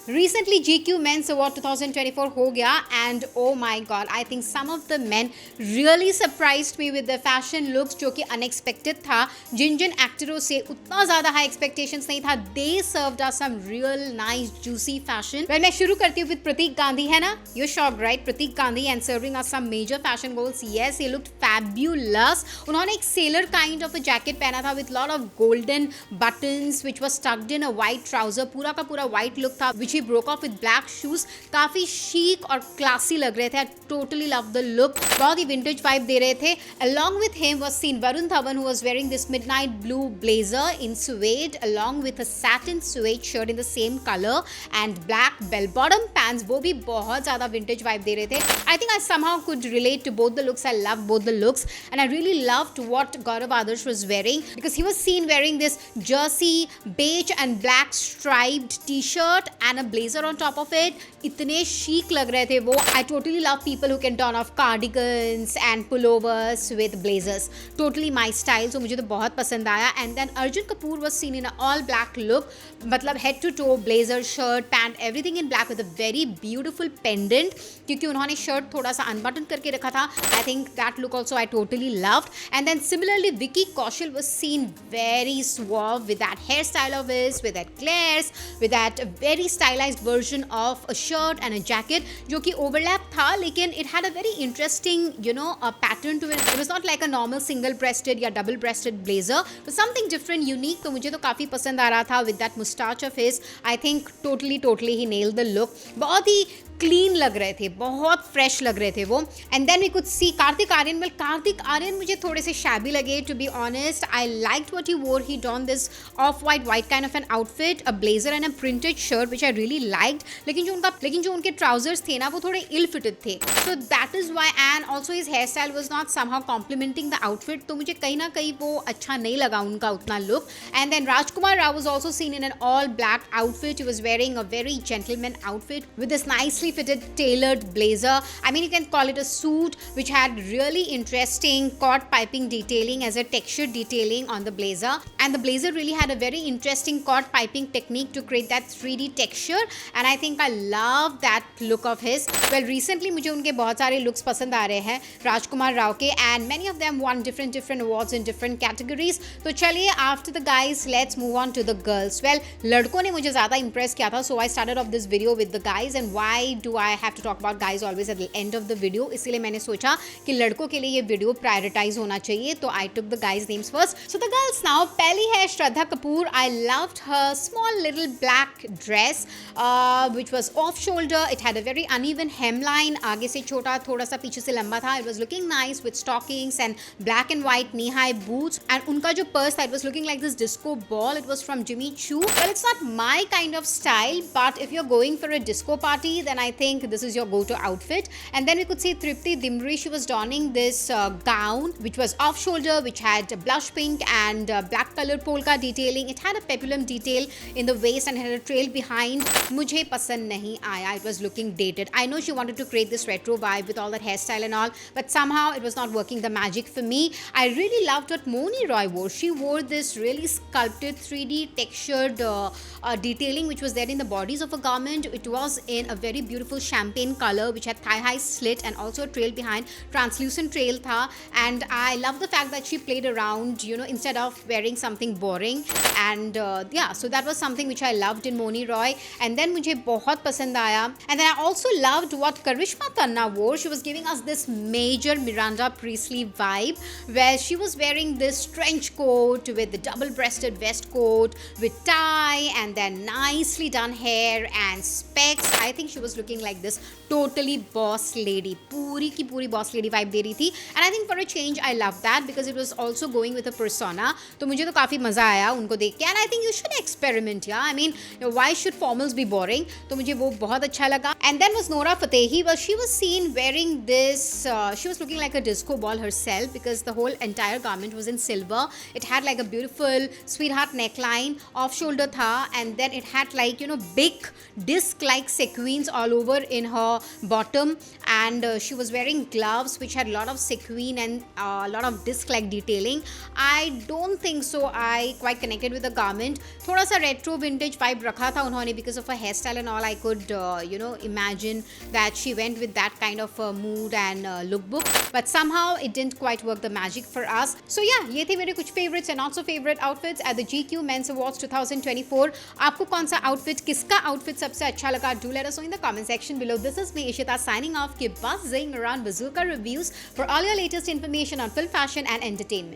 Recently GQ Men's Award 2024 हो गया and oh my god, I think some of the men really surprised me with their fashion looks जो कि unexpected था. जिन एक्टरों से उतना ज़्यादा high expectations नहीं था, they served us some real nice juicy fashion. Well, मैं शुरू करती हूँ with प्रतीक गांधी, है ना? You're shocked, right? Prateek Gandhi and serving us some major fashion goals. Yes, he looked fabulous. उन्होंने एक sailor kind of a jacket पहना था with lot of golden buttons which was tucked in a white trouser. पूरा का पूरा white look था which he broke off with black shoes. काफ़ी chic और classy लग रहे थे. I totally loved the look. बहुत ही vintage vibe दे रहे थे. Along with him was seen Varun Dhawan, who was wearing this midnight blue blazer in suede along with a satin suede shirt in the same color and black bell bottom pants. वो भी बहुत ज़्यादा vintage vibe दे रहे थे. I think I somehow could relate to both the looks. I loved both the looks and I really loved what Gaurav Adarsh was wearing because he was seen wearing this jersey beige and black striped t-shirt and a blazer on top of it. इतने chic लग रहे थे वो. I totally love people who can turn off cardigans and pullovers with blazers. Totally my style. So मुझे तो बहुत पसंद आया. And then Arjun Kapoor was seen in an all black look. मतलब head to toe blazer, shirt, pant, everything in black with a very beautiful pendant. क्योंकि उन्होंने shirt थोड़ा सा unbuttoned करके रखा था. I think that look also I totally loved. And then similarly Vicky Kaushal was seen very suave with that hairstyle of his, with that glares, with that very stylized version of a shirt and a jacket जो कि overlap था लेकिन it had a very interesting a pattern to it. It was not like a normal single breasted या double breasted blazer, but something different, unique. तो मुझे तो काफ़ी पसंद आ रहा था with that mustache of his. I think totally he nailed the look. बहुत ही clean लग रहे थे, बहुत फ्रेश लग रहे थे वो. And then we could see Kartik Aaryan. Well Kartik Aaryan मुझे थोड़े से शैबी लगे to be honest. I liked what he wore. He don this off white kind of an outfit, a blazer and a printed shirt which I really liked. लेकिन जो उनके trousers थे ना वो थोड़े इल फिटेड थे. So that is why. And also his hair style was not somehow complimenting the outfit. तो मुझे कहीं ना कहीं वो अच्छा नहीं लगा उनका उतना look. And then Rajkummar Rao was also seen in an all black outfit. He was wearing a very gentleman outfit with this nicely fitted tailored blazer. I mean, you can call it a suit which had really interesting cord piping detailing as a textured detailing on the blazer. And the blazer really had a very interesting cord piping technique to create that 3D texture. And I think I love that look of his. Well, recently मुझे उनके बहुत सारे looks पसंद आ रहे हैं राजकुमार राव के. And many of them won different awards in different categories. तो चलिए after the guys, let's move on to the girls. Well, लड़कों ने मुझे ज़्यादा impress किया था. So I started off this video with the guys. And why do I have to talk about guys always at the end of the video? इसीलिए मैंने सोचा कि लड़कों के लिए ये वीडियो प्रायोरिटाइज होना चाहिए. तो I took the guys names first. So the girls now. पहली है Shraddha Kapoor. I loved her small little black dress which was off shoulder. It had a very uneven hemline. आगे से छोटा, थोड़ा सा पीछे से लंबा था. It was looking nice with stockings and black and white knee-high boots. And उनका जो purse था, it was looking like this disco ball. It was from Jimmy Choo. Well, it's not my kind of style, but if you're going for a disco party, then I think this is your go-to outfit. And then we could see Tripti Dimri. She was donning this gown which was off shoulder, which had blush pink and black color polka detailing. It had a peplum detail in the waist and had a trail behind. मुझे पसंद नहीं आया. It was looking dated. I know she wanted to create this retro vibe with all that hairstyle and all, but somehow it was not working the magic for me. I really loved what Moni Roy wore. She wore this really sculpted 3D textured detailing which was there in the bodies of a garment. It was in a very beautiful champagne color which had thigh high slit and also a trail behind. Translucent trail tha. And I love the fact that she played around instead of wearing something boring. And yeah, so that was something which I loved in Moni Roy. And then मुझे बहुत पसंद आया. And then I also loved what Karishma Tanna wore. She was giving us this major Miranda Priestley vibe where she was wearing this trench coat with the double breasted vest coat with tie and then nicely done hair and specs. I think she was looking like this totally boss lady. पूरी की पूरी boss lady vibe दे रही थी. And I think for a change I love that because it was also going with a persona. तो मुझे तो काफ़ी मज़ा आया उनको देख के. And I think you should experiment. Yeah, I mean, why should formals be boring? तो मुझे वो बहुत अच्छा लगा. And then was Nora Fatehi. Well, she was seen wearing this. She was looking like a disco ball herself because the whole entire garment was in silver. It had like a beautiful sweetheart neckline, off shoulder tha, and then it had like big disc like sequins all pullover in her bottom, and she was wearing gloves which had a lot of sequin and a lot of disc like detailing. I don't think so I quite connected with the garment. थोड़ा सा retro vintage vibe रखा था उन्होंने because of her hairstyle and all. I could imagine that she went with that kind of mood and lookbook, but somehow it didn't quite work the magic for us. So yeah, ये थे मेरे कुछ favorites and not so favorite outfits at the GQ Men's Awards 2024. आपको कौन सा outfit, किसका outfit सबसे अच्छा लगा? Do let us know in the comment section below. This is me Ishita signing off. Keep buzzing around Bazooka Reviews for all your latest information on film, fashion and entertainment.